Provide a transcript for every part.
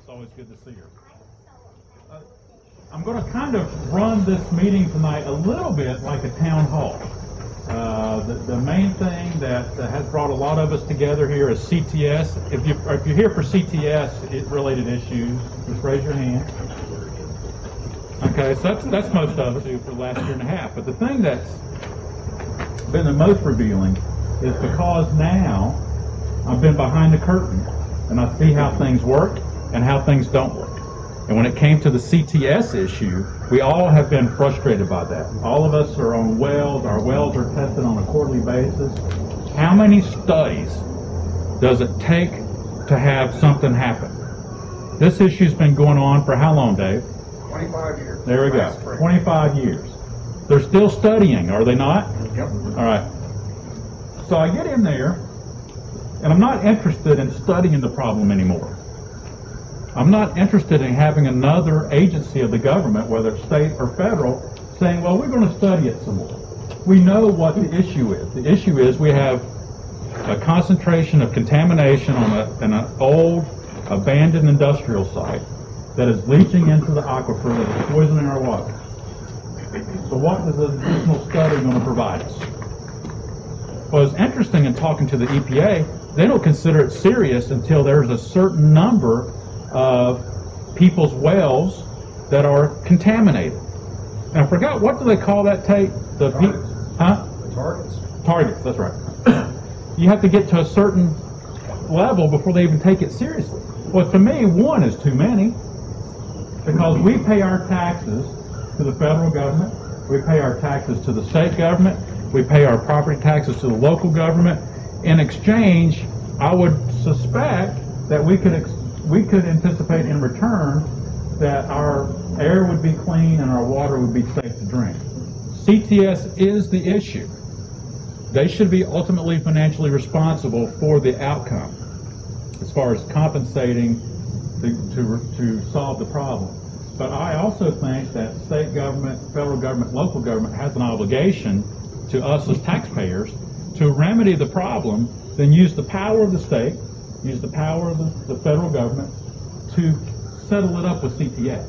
It's always good to see her. I'm going to kind of run this meeting tonight a little bit like a town hall. The main thing that has brought a lot of us together here is CTS. If you're here for CTS related issues, just raise your hand. Okay, so that's most of us for the last year and a half. But the thing that's been the most revealing is because now I've been behind the curtain and I see how things work and how things don't work. And when it came to the CTS issue, we all have been frustrated by that. All of us are on wells. Our wells are tested on a quarterly basis. How many studies does it take to have something happen? This issue's been going on for how long, Dave? 25 years. There we go. 25 years. They're still studying, are they not? Yep. All right. So I get in there, and I'm not interested in studying the problem anymore. I'm not interested in having another agency of the government, whether it's state or federal, saying, well, we're going to study it some more. We know what the issue is. The issue is we have a concentration of contamination on an old, abandoned industrial site that is leaching into the aquifer, that is poisoning our water. So what is the additional study going to provide us? Well, it's interesting in talking to the EPA, they don't consider it serious until there's a certain number of people's wells that are contaminated. And I forgot, what do they call that, Tate? The Targets. Targets, that's right. You have to get to a certain level before they even take it seriously. Well, to me, one is too many, because we pay our taxes to the federal government, we pay our taxes to the state government, we pay our property taxes to the local government. In exchange, I would suspect that we could anticipate in return that our air would be clean and our water would be safe to drink. CTS is the issue. They should be ultimately financially responsible for the outcome as far as compensating to solve the problem. But I also think that state government, federal government, local government has an obligation to us as taxpayers to remedy the problem, then use the power of the state, use the power of the federal government to settle it up with CTS.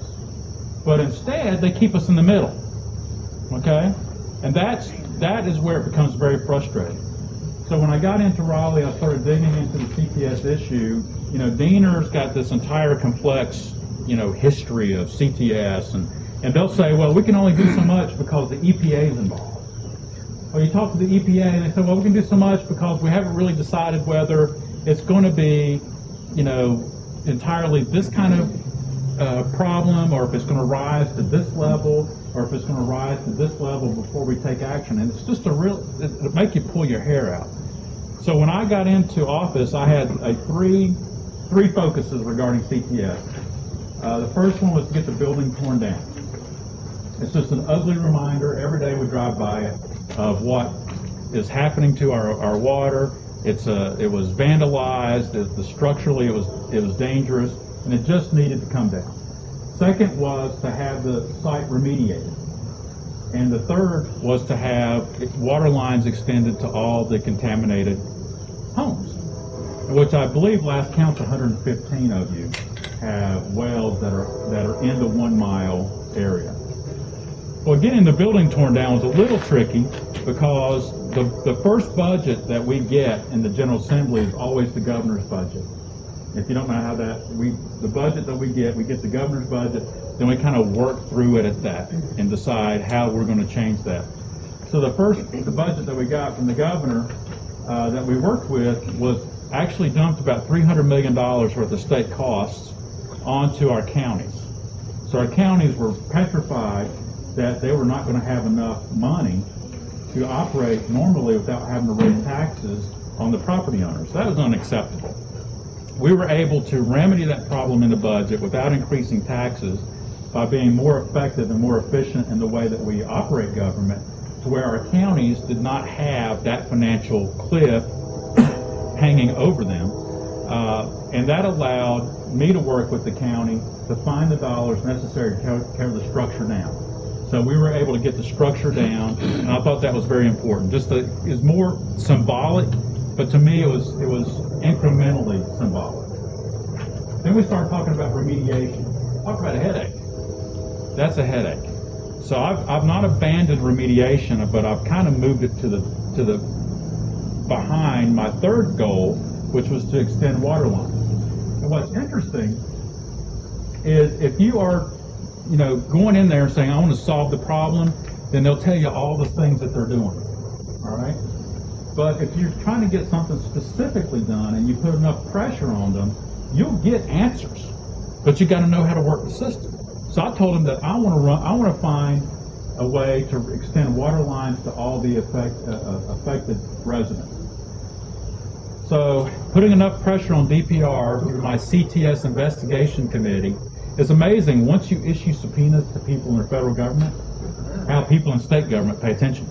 But instead, they keep us in the middle, okay? And that is where it becomes very frustrating. So when I got into Raleigh, I started digging into the CTS issue. You know, Diener's got this entire complex, you know, history of CTS, and they'll say, well, we can only do so much because the EPA is involved. Well, you talk to the EPA, and they say, well, we can do so much because we haven't really decided whether it's going to be, you know, entirely this kind of problem, or if it's going to rise to this level, or if it's going to rise to this level before we take action. And it's just it'll make you pull your hair out. So when I got into office, I had three focuses regarding CTS. The first one was to get the building torn down. It's just an ugly reminder every day we drive by it of what is happening to our water. It was vandalized. Structurally, it was dangerous, and it just needed to come down. Second was to have the site remediated, and the third was to have water lines extended to all the contaminated homes, which I believe last count 115 of you have wells that are in the 1 mile area. Well, getting the building torn down was a little tricky because the first budget that we get in the General Assembly is always the governor's budget. If you don't know how the budget that we get the governor's budget, then we kind of work through it at that and decide how we're going to change that. So the budget that we got from the governor that we worked with was actually dumped about $300 million worth of state costs onto our counties. So our counties were petrified that they were not going to have enough money to operate normally without having to raise taxes on the property owners. That was unacceptable. We were able to remedy that problem in the budget without increasing taxes by being more effective and more efficient in the way that we operate government, to where our counties did not have that financial cliff hanging over them. And that allowed me to work with the county to find the dollars necessary to cover the structure down. So we were able to get the structure down, and I thought that was very important. It's more symbolic, but to me it was incrementally symbolic. Then we start talking about remediation. Talk about a headache. That's a headache. So I've not abandoned remediation, but I've kind of moved it to the behind my third goal, which was to extend water lines. And what's interesting is if you are, going in there and saying, I want to solve the problem, then they'll tell you all the things that they're doing. All right? But if you're trying to get something specifically done and you put enough pressure on them, you'll get answers. But you got to know how to work the system. So I told them that I want to find a way to extend water lines to all the affected residents. So putting enough pressure on DPR through my CTS investigation committee is amazing. Once you issue subpoenas to people in the federal government, how people in state government pay attention.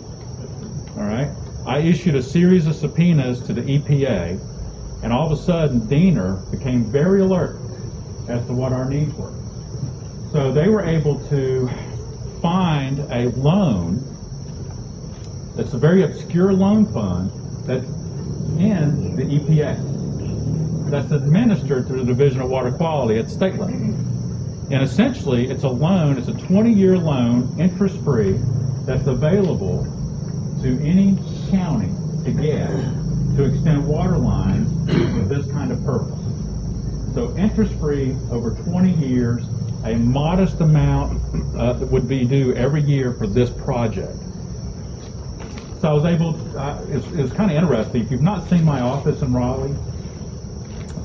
All right? I issued a series of subpoenas to the EPA, and all of a sudden, Diener became very alert as to what our needs were. So they were able to find a loan that's a very obscure loan fund that's in the EPA, that's administered through the Division of Water Quality at state level. And essentially, it's a loan, it's a 20-year loan, interest-free, that's available to any county to get to extend water lines with this kind of purpose. So interest-free over 20 years, a modest amount that would be due every year for this project. So I was able, it's kind of interesting. If you've not seen my office in Raleigh,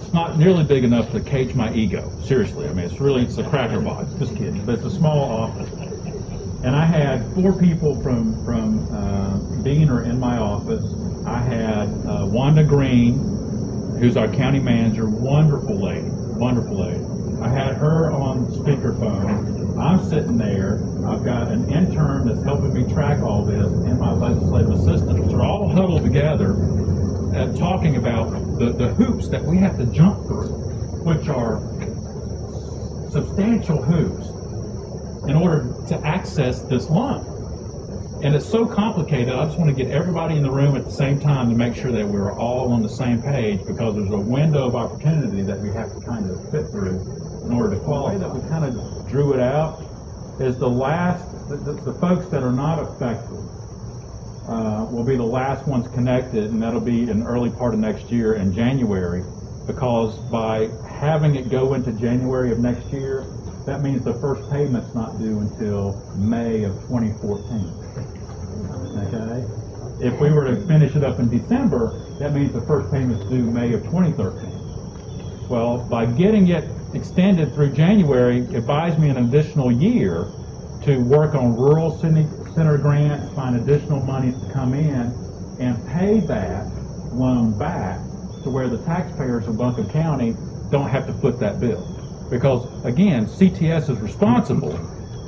it's not nearly big enough to cage my ego. Seriously, I mean, it's a cracker box. Just kidding, but it's a small office. And I had 4 people from Diener in my office. I had Wanda Green, who's our county manager, wonderful lady. I had her on speakerphone. I'm sitting there. I've got an intern that's helping me track all this, and my legislative assistant. They're all huddled together talking about the hoops that we have to jump through, which are substantial hoops, in order to access this loan. And it's so complicated, I just want to get everybody in the room at the same time to make sure that we're all on the same page, because there's a window of opportunity that we have to kind of fit through in order to qualify. The way that we kind of drew it out is the folks that are not affected will be the last ones connected, and that'll be in the early part of next year in January, because by having it go into January of next year, that means the first payment's not due until May of 2014. Okay? If we were to finish it up in December, that means the first payment's due May of 2013. Well, by getting it extended through January, it buys me an additional year to work on rural center grants, find additional monies to come in, and pay that loan back to where the taxpayers of Buncombe County don't have to foot that bill. Because, again, CTS is responsible,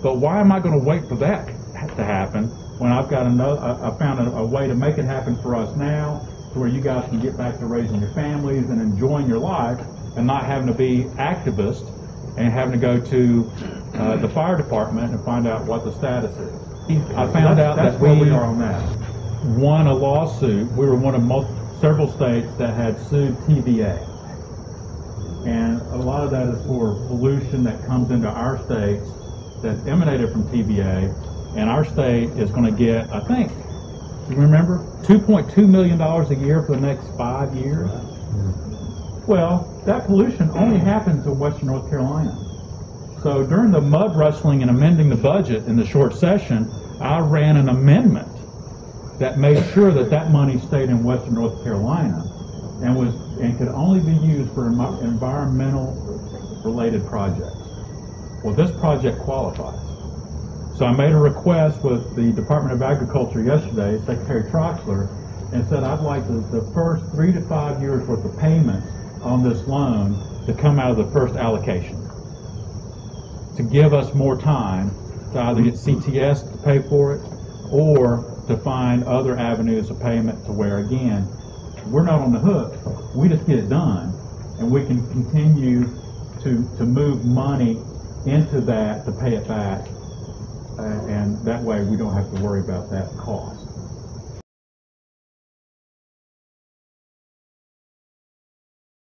but why am I going to wait for that to happen when I've got I found a way to make it happen for us now, to where you guys can get back to raising your families and enjoying your life, and not having to be activists and having to go to the fire department and find out what the status is. I found out that we are on that. Won a lawsuit. We were one of several states that had sued TVA. And a lot of that is for pollution that comes into our states that's emanated from TVA, and our state is going to get, I think, do you remember, $2.2 million a year for the next 5 years? Well, that pollution only happens in Western North Carolina. So during the mud wrestling and amending the budget in the short session, I ran an amendment that made sure that that money stayed in Western North Carolina and could only be used for environmental related projects. Well, this project qualifies. So I made a request with the Department of Agriculture yesterday, Secretary Troxler, and said I'd like the first 3 to 5 years worth of payments on this loan to come out of the first allocation, to give us more time to either get CTS to pay for it or to find other avenues of payment to where, again, we're not on the hook. We just get it done, and we can continue to move money into that to pay it back, and that way we don't have to worry about that cost.